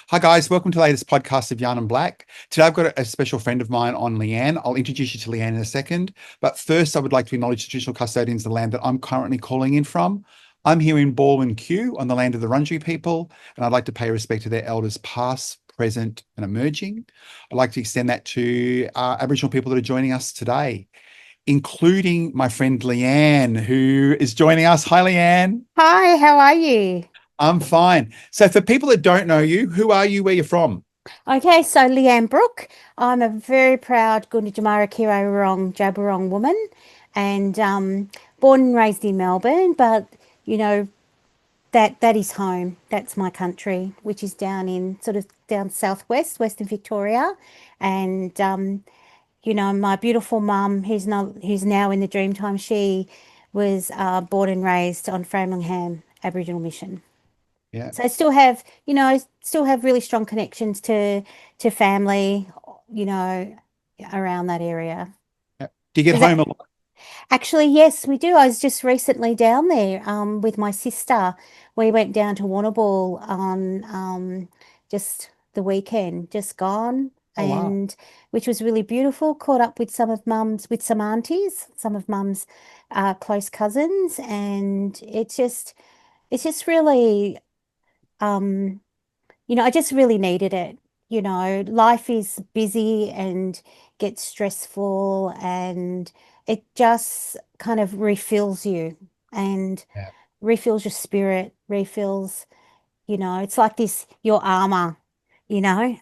Hi guys, welcome to the latest podcast of Yarn and Black. Today I've got a special friend of mine on Leanne. I'll introduce you to Leanne in a second, but first I would like to acknowledge the traditional custodians of the land that I'm currently calling in from. I'm here in Baldwin Q on the land of the Wurundjeri people, and I'd like to pay respect to their elders past, present and emerging. I'd like to extend that to Aboriginal people that are joining us today, including my friend Leanne, who is joining us. Hi Leanne. Hi, how are you? I'm fine. So for people that don't know you, who are you, where you're from? Okay, so Leanne Brooke. I'm a very proud Gunditjmara Kirrawurrung Jabberong woman and born and raised in Melbourne, but you know, that is home. That's my country, which is down in sort of down southwest, Western Victoria. And my beautiful mum, who's now in the Dreamtime, she was born and raised on Framlingham Aboriginal Mission. Yeah. So I still have really strong connections to family, you know, around that area. Yeah. Do you get Does home a that lot? actually, yes, we do. I was just recently down there with my sister. We went down to Warrnambool on just the weekend, just gone, Oh, wow. and which was really beautiful. Caught up with some aunties, some of mum's close cousins, and it's just really um I just really needed it. Life is busy and gets stressful, and it just kind of refills you and Yeah. refills your spirit, it's like this, your armor, you know.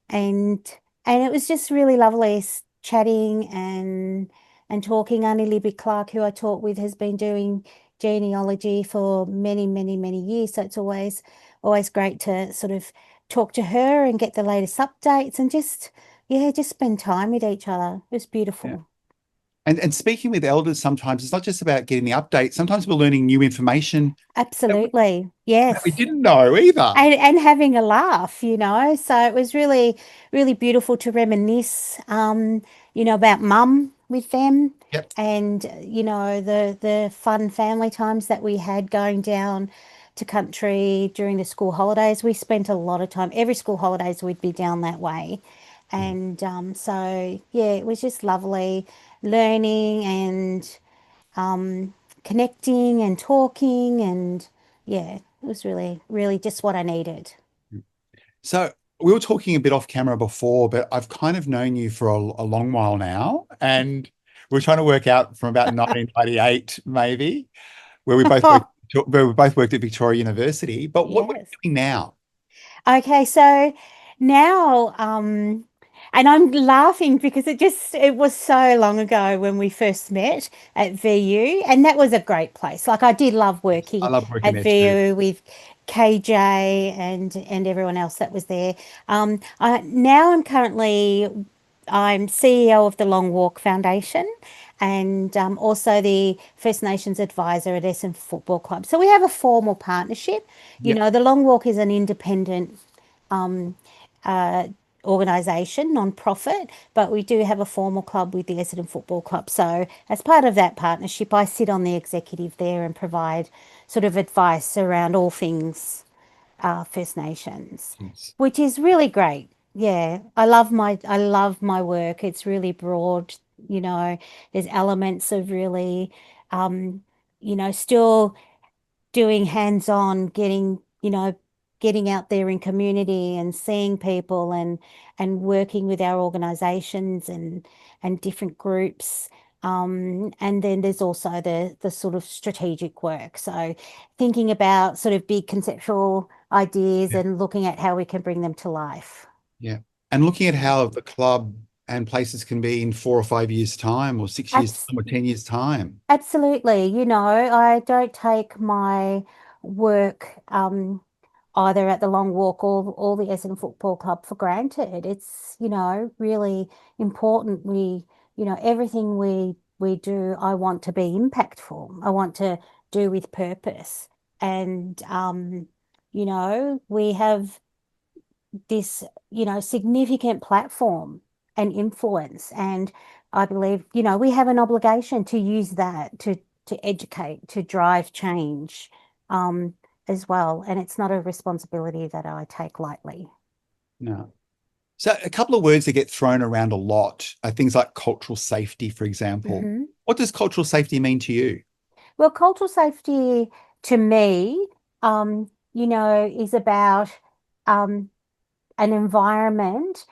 And it was just really lovely chatting and talking. Auntie Libby Clark, who I taught with, has been doing genealogy for many, many, many years. So it's always great to sort of talk to her and get the latest updates and just spend time with each other. It was Yeah. beautiful. And speaking with elders, sometimes it's not just about getting the update. Sometimes we're learning new information Absolutely. that we Yes. didn't know either. And having a laugh. So it was really, really beautiful to reminisce, about mum with them Yep. and, the fun family times that we had going down to country during the school holidays. We spent a lot of time, every school holidays we'd be down that way. Yeah. And so, yeah, it was just lovely learning and connecting and talking. And yeah, it was really, really just what I needed. So we were talking a bit off camera before, but I've kind of known you for a long while now, and we're trying to work out from about 1998, maybe, where we both worked, where we both worked at Victoria University. But what are Yes. you doing now? Okay, so now, and I'm laughing because it was so long ago when we first met at VU, and that was a great place. Like I did love I working love working at there too. VU with KJ and everyone else that was there. Now I'm CEO of the Long Walk Foundation and also the First Nations advisor at Essendon Football Club. So we have a formal partnership. Yeah. The Long Walk is an independent um, uh, organisation, non-profit, but we do have a formal club with the Essendon Football Club. So as part of that partnership, I sit on the executive there and provide sort of advice around all things First Nations, Yes. which is really great. Yeah, I love my work. It's really broad, you know. There's elements of really, um, still doing hands-on, getting out there in community and seeing people and working with our organizations and different groups. And then there's also the sort of strategic work. So thinking about sort of big conceptual ideas Yeah. and looking at how we can bring them to life. Yeah. And looking at Yeah. how the club and places can be in 4 or 5 years' time, or 6 years' Abs time, or 10 years' time. Absolutely. I don't take my work either at the Long Walk or the Essendon Football Club for granted. It's, really important. Everything we do, I want to be impactful. I want to do with purpose. And we have this, significant platform and influence. And I believe, we have an obligation to use that to educate, to drive change. as well. And it's not a responsibility that I take lightly. No. So a couple of words that get thrown around a lot are things like cultural safety, for example. Hmm. What does cultural safety mean to you? Well, cultural safety to me, is about um, an environment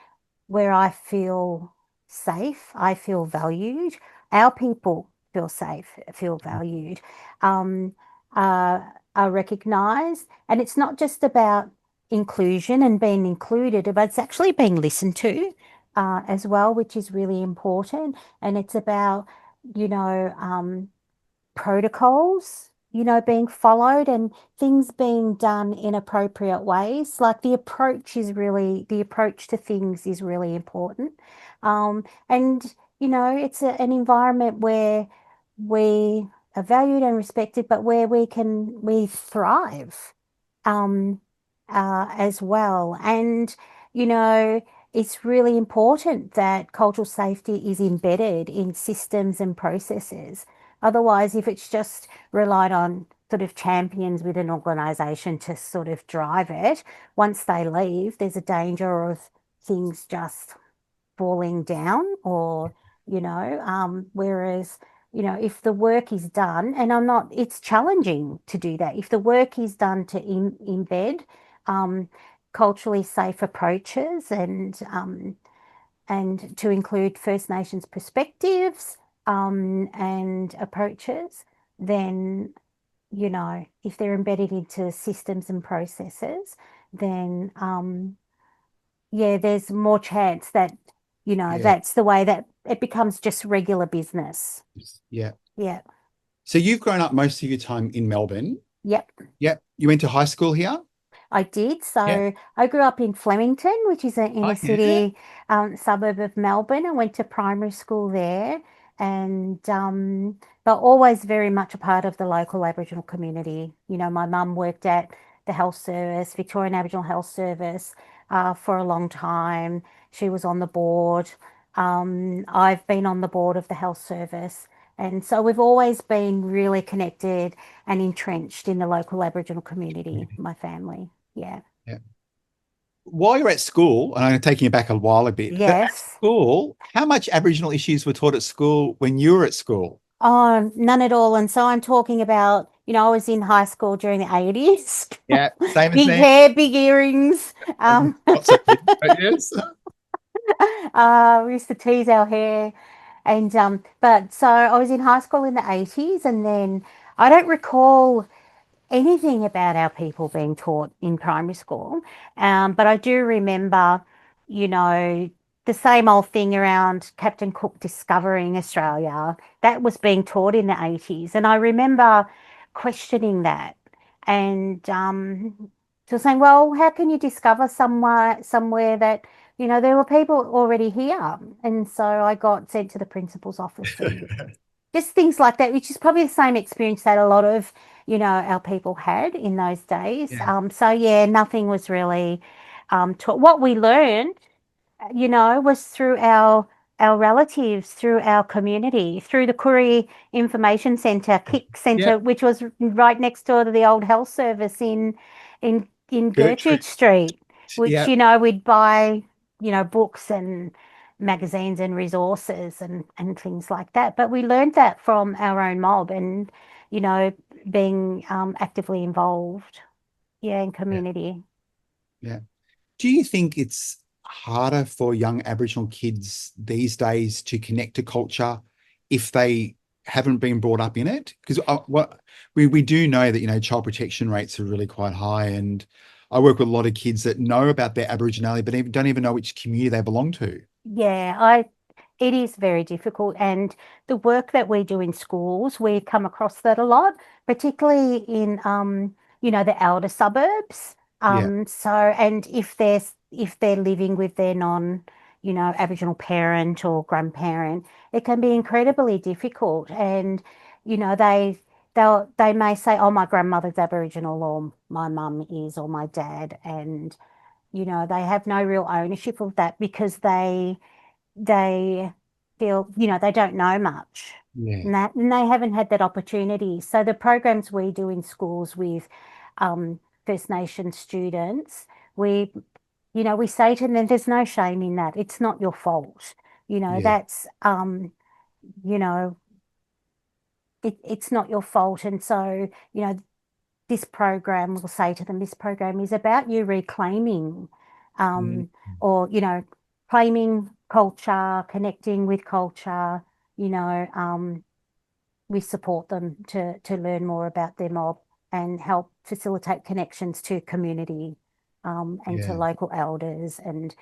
where I feel safe, I feel valued, our people feel safe, feel valued, um, uh, are recognised. And it's not just about inclusion and being included, but it's actually being listened to as well, which is really important. And it's about, you know, protocols, being followed and things being done in appropriate ways. Like the approach to things is really important. And, it's an environment where we are valued and respected, but where we thrive um, as well. And, you know, it's really important that cultural safety is embedded in systems and processes. Otherwise, if it's just relied on sort of champions with an organisation to sort of drive it, once they leave, there's a danger of things just falling down or, whereas, if the work is done, and it's challenging to do that. If the work is done to embed um, culturally safe approaches and to include First Nations perspectives and approaches, then, if they're embedded into systems and processes, then yeah, there's more chance that, Yeah. that's the way that it becomes just regular business. Yeah. Yeah. So you've grown up most of your time in Melbourne. Yep. Yeah. You went to high school here? I did. Yeah. So I grew up in Flemington, which is an Oh, inner yeah. city suburb of Melbourne. I went to primary school there and but always very much a part of the local Aboriginal community. My mum worked at the health service, Victorian Aboriginal Health Service, for a long time. She was on the board. I've been on the board of the health service. And so we've always been really connected and entrenched in the local Aboriginal community, my family. Yeah. Yeah. While you're at school, and I'm taking you back a while a bit, but at Yes. school, how much Aboriginal issues were taught at school when you were at school? Oh, none at all. And so I'm talking about, I was in high school during the 80s. Yeah, same as Big me. hair, big earrings. Not so big, but yes. We used to tease our hair. And but so I was in high school in the 80s, and then I don't recall anything about our people being taught in primary school. But I do remember, you know, the same old thing around Captain Cook discovering Australia. That was being taught in the 80s. And I remember questioning that and so saying, well, how can you discover somewhere that, there were people already here? And so I got sent to the principal's office and just things like that, which is probably the same experience that a lot of, our people had in those days. Yeah, So yeah, nothing was really taught. What we learned, was through our relatives, through our community, through the Koori Information Centre, KIC yeah, Centre, which was right next door to the old health service in Gertrude Gertrude. Street, which, Yeah, we'd buy, books and magazines and resources and things like that. But we learned that from our own mob and, being actively involved, yeah, in yeah, community. yeah. Do you think it's harder for young Aboriginal kids these days to connect to culture if they haven't been brought up in it? Because what we do know that child protection rates are really quite high, and I work with a lot of kids that know about their Aboriginality but don't even know which community they belong to. Yeah, it is very difficult. And the work that we do in schools, we come across that a lot, particularly in, the outer suburbs. Yeah, And if they're living with their Aboriginal parent or grandparent, it can be incredibly difficult. And, they may say, oh, my grandmother's Aboriginal or my mum is or my dad. And, they have no real ownership of that because they feel, they don't know much yeah, and they haven't had that opportunity. So the programs we do in schools with First Nation students, we say to them, there's no shame in that. It's not your fault. Yeah. That's, you know, it's not your fault. And so, this program will say to them, this program is about you reclaiming, Mm. um, or, claiming culture, connecting with culture, you know, we support them to learn more about their mob and help facilitate connections to community, and to Yeah. local elders, and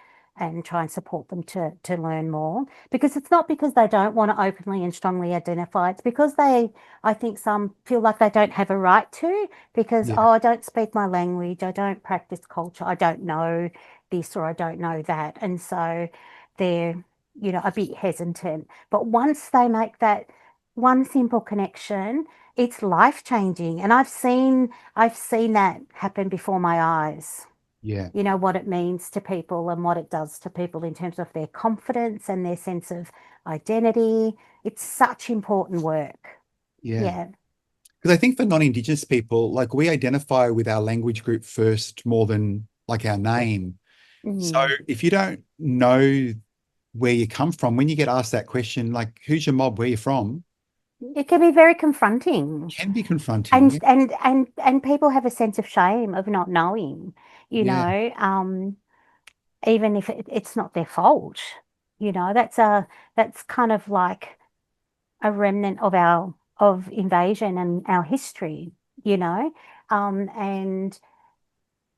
try and support them to learn more, because it's not because they don't want to openly and strongly identify. It's because I think some feel like they don't have a right to, because, Yeah. oh, I don't speak my language, I don't practice culture, I don't know this or I don't know that, and so they're, a bit hesitant. But once they make that one simple connection, it's life changing. And I've seen that happen before my eyes. Yeah. What it means to people and what it does to people in terms of their confidence and their sense of identity. It's such important work. Yeah. Yeah. Because I think for non-Indigenous people, like we identify with our language group first more than like our name. So Mm. if you don't know where you come from, when you get asked that question, like who's your mob, where you from, It can be very confronting. can be confronting. And Yeah. and and and people have a sense of shame of not knowing, you Yeah. know, even if it's not their fault. That's kind of like a remnant of our of invasion and our history, and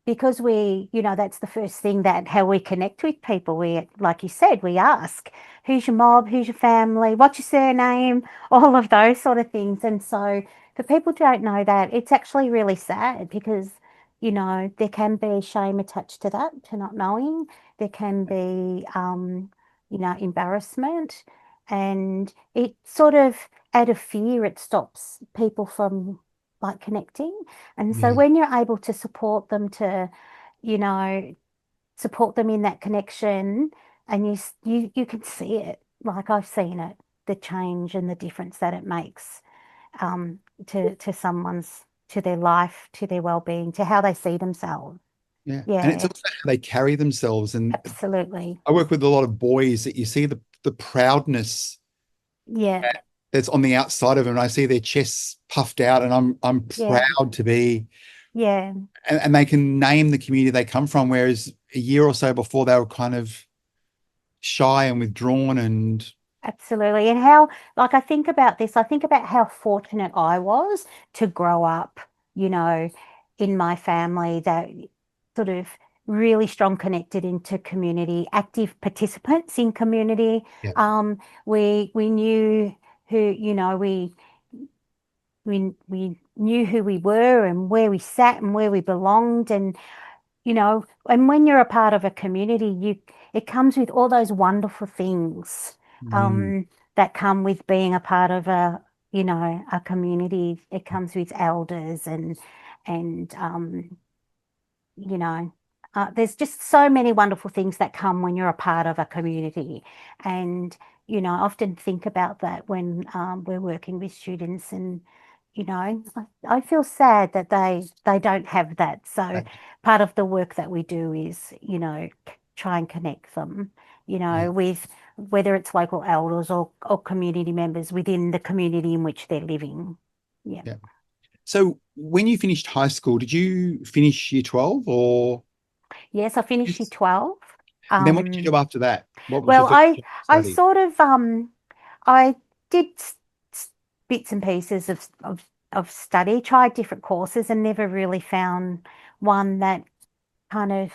because that's the first thing, that how we connect with people. We, like you said, we ask, who's your mob, who's your family, what's your surname, all of those sort of things. And so for people who don't know that, it's actually really sad, because, there can be shame attached to that, to not knowing. There can be, embarrassment, and it sort of, out of fear, it stops people from like connecting. And so Yeah. when you're able to support them, you know, support them in that connection, and you can see it, like I've seen it, the change and the difference that it makes, to their life, to their well-being, to how they see themselves. Yeah. And it's Yeah, also how they carry themselves. And absolutely. I work with a lot of boys that you see the proudness Yeah, that's on the outside of them. And I see their chests puffed out, and I'm yeah, proud to be, yeah. and they can name the community they come from. Whereas a year or so before, they were kind of shy and withdrawn. And Absolutely. And how, like, I think about this, I think about how fortunate I was to grow up, you know, in my family, that sort of really strong connected into community, active participants in community. yeah, We knew who, we knew who we were and where we sat and where we belonged. And when you're a part of a community, it comes with all those wonderful things, mm, that come with being a part of a community. It comes with elders, and you know, there's just so many wonderful things that come when you're a part of a community. And, I often think about that when, we're working with students, and, I feel sad that they don't have that. So that- part of the work that we do is, try and connect them, yeah, with whether it's local elders or community members within the community in which they're living. Yeah. yeah. So when you finished high school, did you finish year 12 or Yes, I finished year yes? 12. And then what did you Um, do after that? What was your Well, first I study? sort of I did bits and pieces of study, tried different courses, and never really found one that kind of,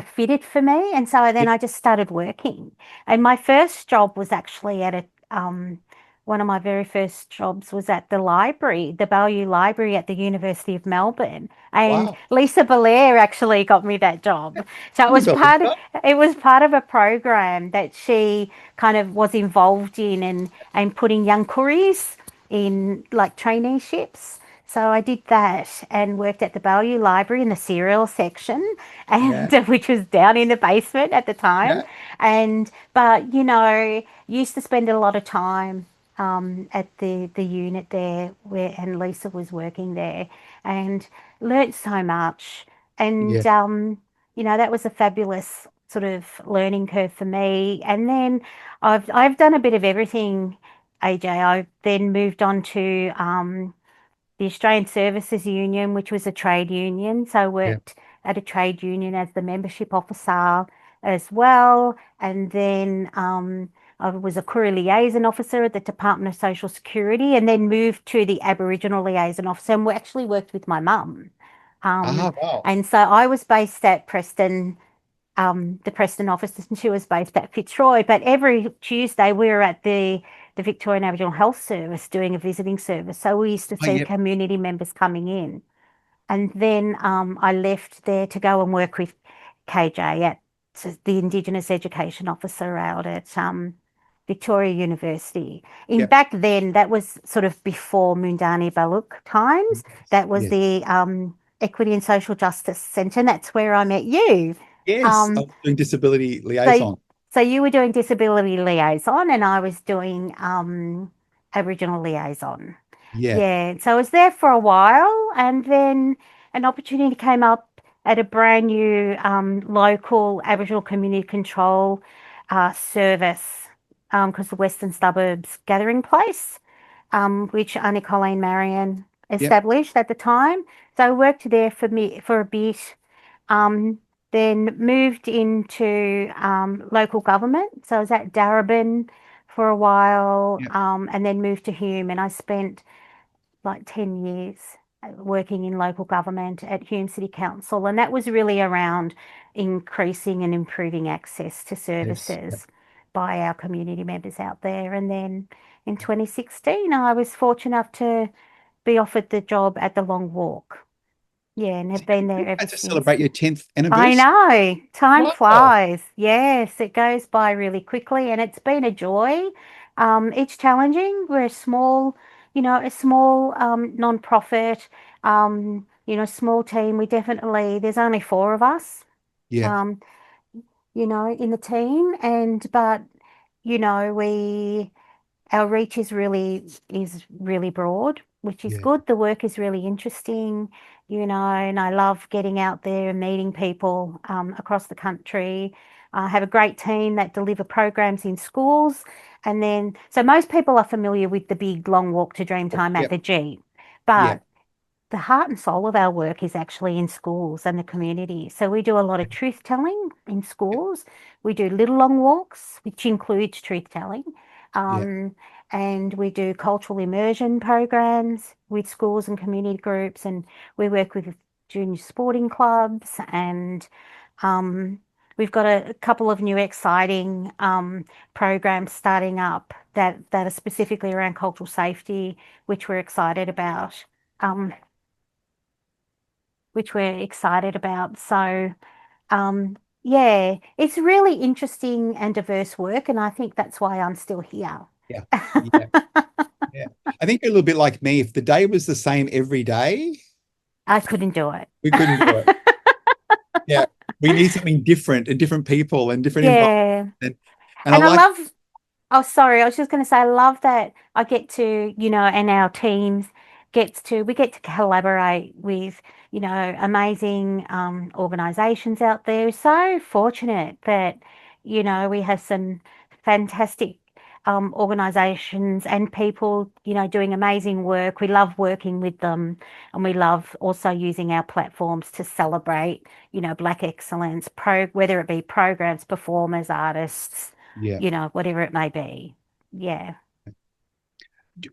fitted for me. And so Yeah. then I just started working. And my first job was actually one of my very first jobs was at the library, the Balit Library at the University of Melbourne. And Wow. Lisa Belair actually got me that job. So it Tell me was about part of Lisa. it was part of a program that she kind of was involved in, and putting young Koreas in like traineeships. So I did that and worked at the Balit Library in the serial section, and Yeah. which was down in the basement at the time. Yeah. But used to spend a lot of time at the unit there where and Lisa was working there and learnt so much. And Yeah. that was a fabulous sort of learning curve for me. And then I've done a bit of everything, AJ. I then moved on to the Australian Services Union, which was a trade union. So I Yeah. worked at a trade union as the membership officer as well. And then I was a career liaison officer at the Department of Social Security and then moved to the Aboriginal liaison officer and we actually worked with my mum. Um, Wow. and so I was based at Preston, the Preston office, and she was based at Fitzroy. But every Tuesday we were at the Victorian Aboriginal Health Service doing a visiting service. So we used to Oh, see yeah. community members coming in. And then I left there to go and work with KJ at the Indigenous Education Officer out at Victoria University. In Yeah. back then, that was sort of before Mundani Baluk times. Yes. That was Yes. the Equity and Social Justice Centre. And that's where I met you. Yes. I Um, was doing disability so, liaison. so you were doing disability liaison, and I was doing Aboriginal liaison. Yeah. Yeah, so I was there for a while, and then an opportunity came up at a brand new local Aboriginal community control service because the Western Suburbs Gathering Place, which Annie Colleen Marion Yep. established at the time. So I worked there for a bit, um, then moved into local government. So I was at Darebin for a while, Yep. and then moved to Hume, and I spent like 10 years working in local government at Hume City Council, and that was really around increasing and improving access to Yes. Yep. services by our community members out there. And then in 2016, I was fortunate enough to be offered the job at the Long Walk. Yeah, and have been there ever Had to since. celebrate your 10th I anniversary. know, time Wow. flies. Yes, it goes by really quickly, and it's been a joy. It's challenging. We're a small non-profit, small team. There's only four of us, Yeah. um, in the team, but we our reach is really broad, which is Yeah. good. The work is really interesting, and I love getting out there and meeting people across the country. I have a great team that deliver programs in schools. And then, so most people are familiar with the big long walk to Dreamtime at Yep. the G, Yep. but the heart and soul of our work is actually in schools and the community. So we do a lot of truth telling in Yep. schools. We do little long walks, which includes truth telling. Yep. Um, and we do cultural immersion programs with schools and community groups. And we work with junior sporting clubs. And we've got a couple of new exciting programs starting up that are specifically around cultural safety, which we're excited about. Um, which we're excited about. So, yeah, it's really interesting and diverse work, and I think that's why I'm still here. Yeah. Yeah. Yeah. I think you're a little bit like me. If the day was the same every day, I couldn't do it. we couldn't do it. Yeah. We need something different and different people and different environments. Yeah. And I And I like, love, oh, sorry, I was just going to say, I love that I get to, and our teams we get to collaborate with, amazing organizations out there. So fortunate that, we have some fantastic organizations and people, doing amazing work. We love working with them, and we love also using our platforms to celebrate, Black excellence, whether it be programs, performers, artists, yeah. whatever it may be. Yeah.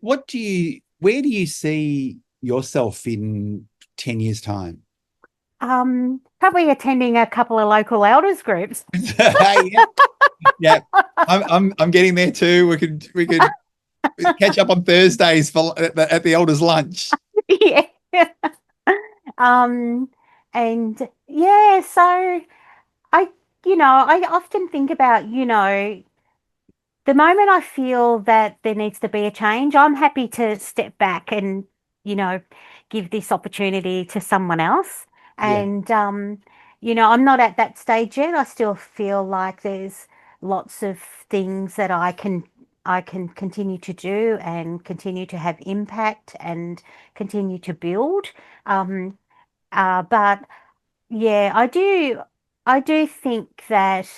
Where do you see yourself in 10 years' time? Probably attending a couple of local elders groups. Yeah. Yeah. I'm getting there too. We could catch up on Thursdays for at the elders' lunch. Yeah. Um, and yeah, so I, I often think about, the moment I feel that there needs to be a change, I'm happy to step back and, you know, give this opportunity to someone else. Yeah. And, I'm not at that stage yet. I still feel like there's lots of things that I can continue to do and continue to have impact and continue to build. Um, but yeah, I do think that,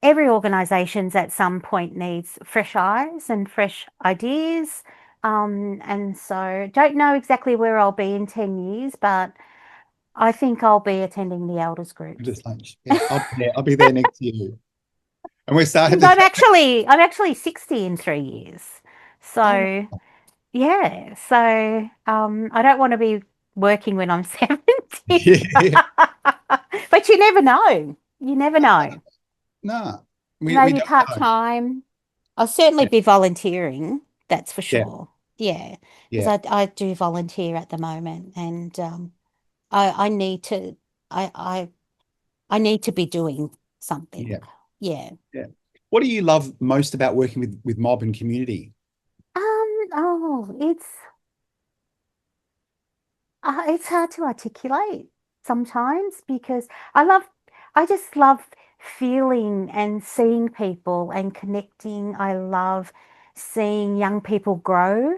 every organisation's at some point needs fresh eyes and fresh ideas. And so don't know exactly where I'll be in 10 years, but I think I'll be attending the elders groups. Just lunch. Yeah, I'll be there next year. And we're starting Because to I'm actually 60 in 3 years. oh So yeah. So I don't want to be working when I'm 70. yeah. But you never know. You never know. No, we Maybe don't know. part-time. I'll certainly Yeah, be volunteering, that's for yeah, sure. Yeah, because yeah, I do volunteer at the moment, and I need to I need to be doing yeah, something. Yeah. yeah. What do you love most about working with mob and community? Oh, it's hard to articulate sometimes because I love, I just love feeling and seeing people and connecting. I love seeing young people grow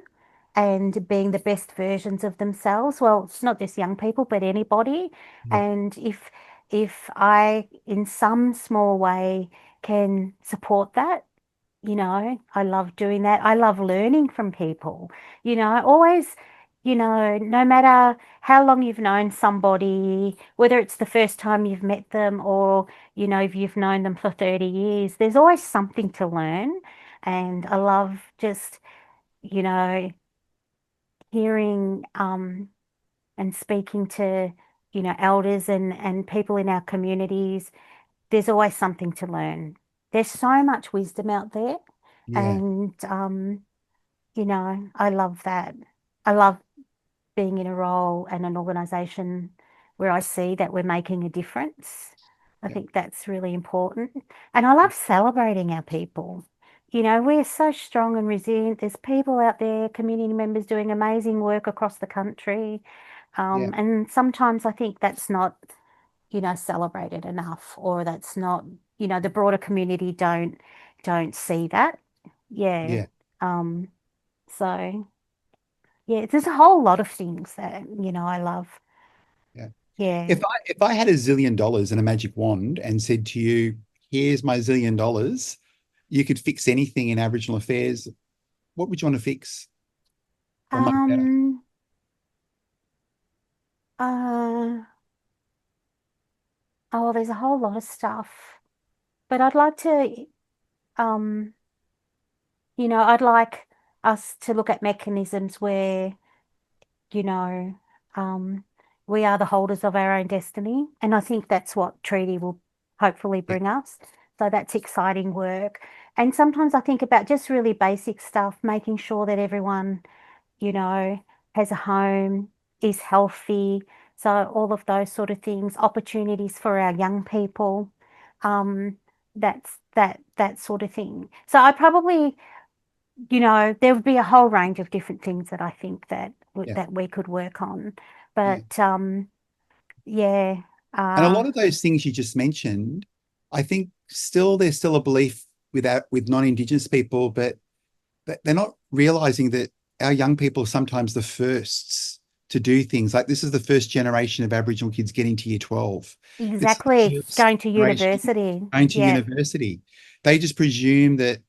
and being the best versions of themselves. Well, it's not just young people, but anybody. Yeah, And if I, in some small way, can support that, I love doing that. I love learning from people. Always, no matter how long you've known somebody, whether it's the first time you've met them or, if you've known them for 30 years, there's always something to learn. And I love just, you know, hearing and speaking to, elders and people in our communities. There's always something to learn. There's so much wisdom out there. yeah, And I love that. I love being in a role and an organization where I see that we're making a difference. I yeah, think that's really important. And I love celebrating our people. We're so strong and resilient. There's people out there, community members doing amazing work across the country. yeah, And sometimes I think that's not, celebrated enough, or that's not, the broader community don't see that. Yeah. yeah, Um, so yeah, there's a whole lot of things that, I love. yeah. Yeah. If I had $1 zillion and a magic wand and said to you, "Here's my $1 zillion, you could fix anything in Aboriginal affairs," what would you want to fix or make better? Um, uh, oh, there's a whole lot of stuff, but I'd like to, um, I'd like us to look at mechanisms where, you know, um, we are the holders of our own destiny. And I think that's what treaty will hopefully Yeah, bring us. So that's exciting work. And sometimes I think about just really basic stuff, making sure that everyone, you know, has a home, is healthy. So all of those sort of things, opportunities for our young people, that sort of thing. So I probably, there would be a whole range of different things that I think yeah, that we could work on. yeah. But yeah, And a uh, lot of those things you just mentioned, I think there's still a belief with non-Indigenous people, but they're not realizing that our young people are sometimes the firsts to do things. Like this is the first generation of Aboriginal kids getting to year 12. This is exactly. the first Going to generation university. going to Yeah. university. They just presume that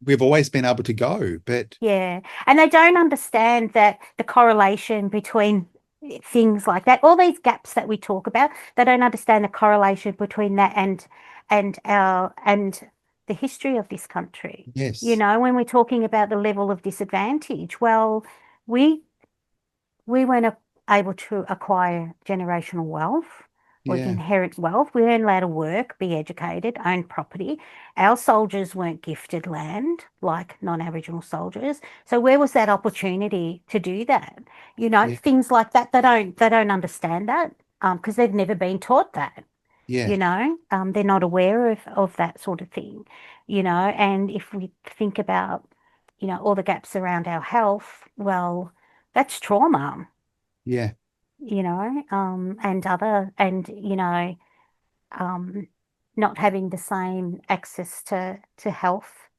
we've always been able to go, but Yeah. And they don't understand that the correlation between things like that, all these gaps that we talk about, they don't understand the correlation between that and the history of this country. yes, When we're talking about the level of disadvantage, well, we we weren't able to acquire generational wealth or yeah, inherent wealth. We weren't allowed to work, be educated, own property. Our soldiers weren't gifted land like non-Aboriginal soldiers. So where was that opportunity to do that? yeah, Things like that. They don't understand that because they've never been taught that. yeah, They're not aware of that sort of thing. And if we think about, all the gaps around our health, well, that's trauma, yeah, and um, not having the same access to health.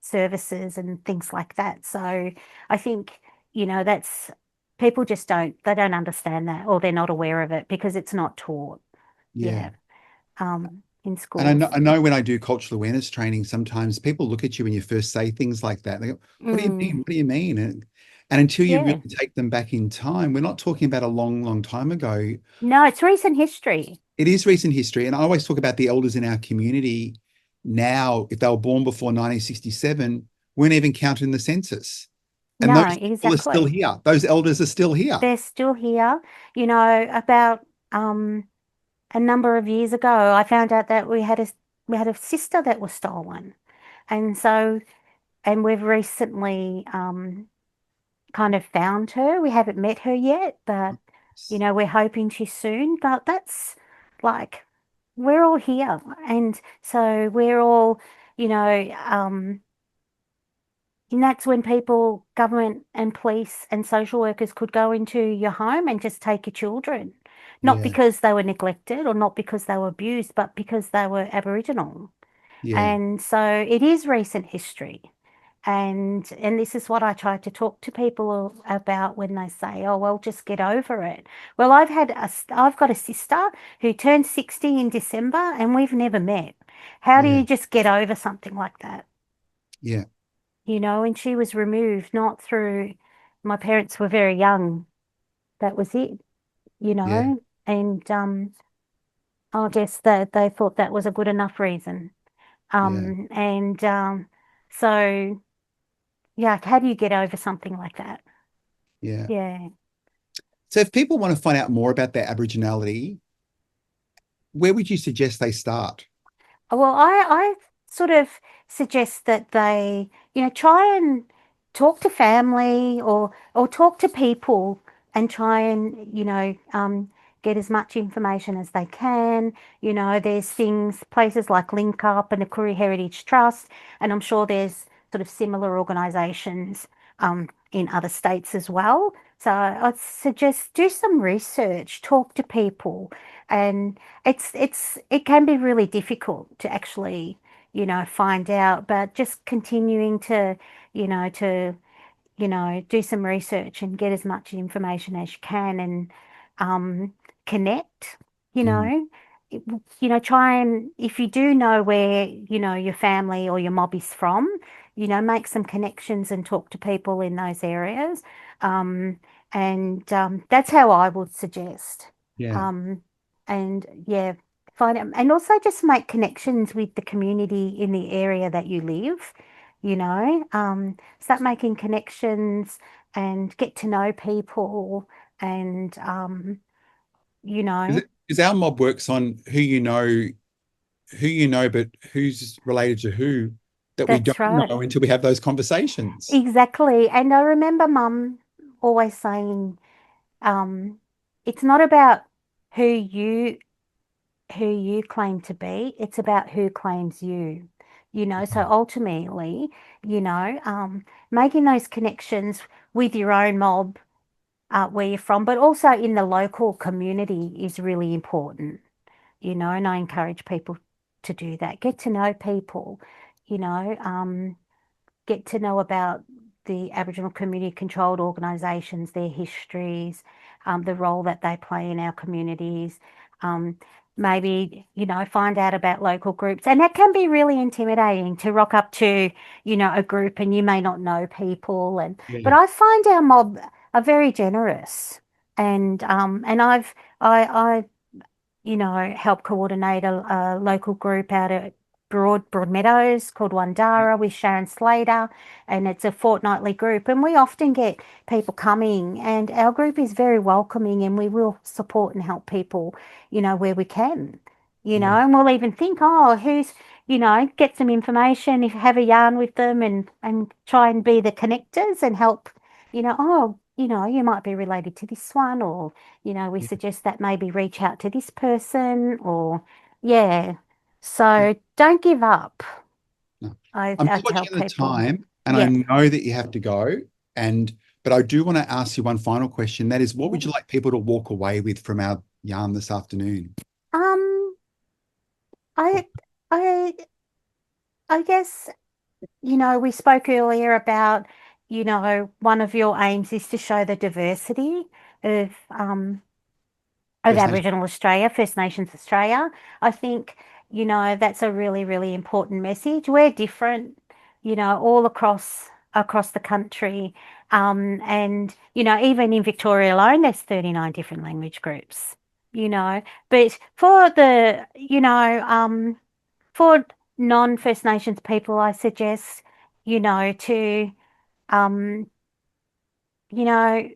services and things like that. So I think, that's people just they don't understand that, or they're not aware of it because it's not taught. Yeah. Yeah. In And schools. I know when I do cultural awareness training, sometimes people look at you when you first say things like that. They go, "What do you mean? Mm, What do you mean?" And until you yeah. really take them back in time, we're not talking about a long, long time ago. No, it's recent history. It is recent history. And I always talk about the elders in our community now, if they were born before 1967, weren't even counted in the census. And those No, people are still exactly. here. Those elders are still here. They're still here. About a number of years ago, I found out that we had a sister that was stolen. And so, and we've recently kind of found her. We haven't met her yet, but we're hoping to soon. But that's like we're all here. And so we're all, you know, um, and that's when people, government and police and social workers could go into your home and just take your children, not Yeah, because they were neglected or not because they were abused, but because they were Aboriginal. yeah, And so it is recent history. And this is what I try to talk to people about when they say, "Oh, well, just get over it." Well, I've got a sister who turned 60 in December and we've never met. How do yeah, you just get over something like that? yeah, And she was removed not through, my parents were very young. That was it, you yeah, know, and I guess that they thought that was a good enough reason. yeah, And so yeah, how do you get over something like that? yeah. Yeah. So if people want to find out more about their Aboriginality, where would you suggest they start? Well, I sort of suggest that they, try and talk to family or talk to people and try and, get as much information as they can. There's places like Link Up and the Koori Heritage Trust, and I'm sure there's sort of similar organisations in other states as well. So I'd suggest do some research, talk to people, and it can be really difficult to actually, find out, but just continuing to, you know, to, do some research and get as much information as you can and um, connect, you Mm, know. Try and if you do know where, your family or your mob is from, make some connections and talk to people in those areas. Um, and that's how I would suggest. yeah. Um, and yeah, find it, and also just make connections with the community in the area that you live, start making connections and get to know people and you know, Because our mob works on who you know, but who's related to who that we don't that's right. know until we have those conversations. Exactly. And I remember Mum always saying, um, it's not about who you who you claim to be, it's about who claims you. So ultimately, making those connections with your own mob, where you're from, but also in the local community is really important, and I encourage people to do that. Get to know people, you know, get to know about the Aboriginal community controlled organisations, their histories, the role that they play in our communities. Um, Maybe, find out about local groups. And that can be really intimidating to rock up to, a group and you may not know people. But Yeah. I find our mob are very generous. And I help coordinate a local group out at Broadmeadows called Wandarra with Sharon Slater, and it's a fortnightly group. And we often get people coming, and our group is very welcoming, and we will support and help people, where we can, Yeah. and we'll even think, oh, get some information, if have a yarn with them, and try and be the connectors and help, oh, you might be related to this one, or we Yeah. suggest that maybe reach out to this person or yeah. Yeah. So don't give up. No. I, I'm I just tell watching the people. time, and I Yeah. know that you have to go. And but I do want to ask you one final question. That is, what would Yeah. you like people to walk away with from our yarn this afternoon? Um, I I I guess we spoke earlier about, one of your aims is to show the diversity of of First Nation. Aboriginal Australia, First Nations Australia. I think, that's a really, really important message. We're different, all across the country. And, even in Victoria alone, there's 39 different language groups, you know. But for non-First Nations people, I suggest, to um, you know,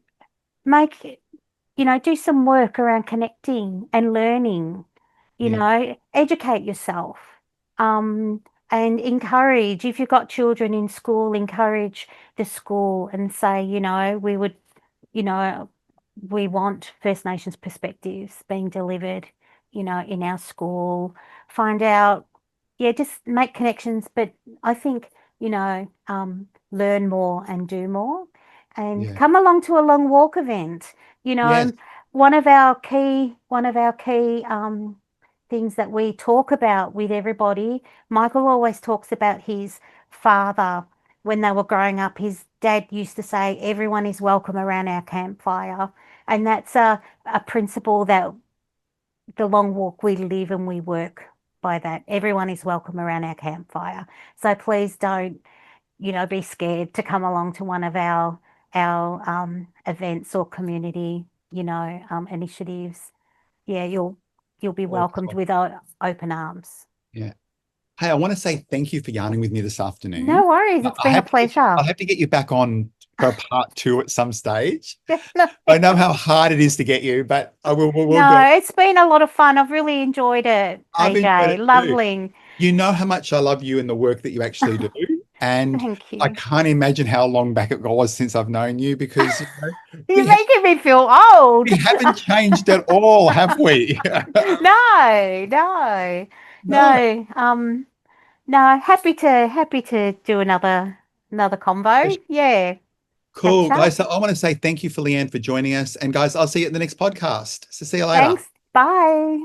make do some work around connecting and learning, Yeah, educate yourself, um, and encourage, if you've got children in school, encourage the school and say, you know, we want First Nations perspectives being delivered, in our school. Find out, yeah, just make connections. But I think, learn more and do more, and yeah, come along to a long walk event. You yes, know, one of our key things that we talk about with everybody. Michael always talks about his father when they were growing up. His dad used to say, "Everyone is welcome around our campfire." And that's a principle that the long walk we live and we work by that. Everyone is welcome around our campfire. So please don't, be scared to come along to one of our events or community, initiatives. Yeah, you'll be all welcomed cool. with open arms. Yeah. Hey, I want to say thank you for yarning with me this No afternoon. worries. It's I been a have to get you, pleasure. I'll have to get you back on for a part two at some stage. I know Definitely. how hard it is to get you, but we'll do No, it. it's been a lot of fun. I've really enjoyed it, I've enjoyed AJ. it too. Lovely. You know how much I love you and the work that you actually do. And Thank I you. can't imagine how long back it was since I've known you because we, You're ha making me feel old. we haven't changed at all, have we? No, no, No. no. No, happy to do another convo. Yeah, Cool, catch guys. up. So I want to say thank you for Leanne for joining us. And guys, I'll see you at the next podcast. So see you later. Thanks. Bye.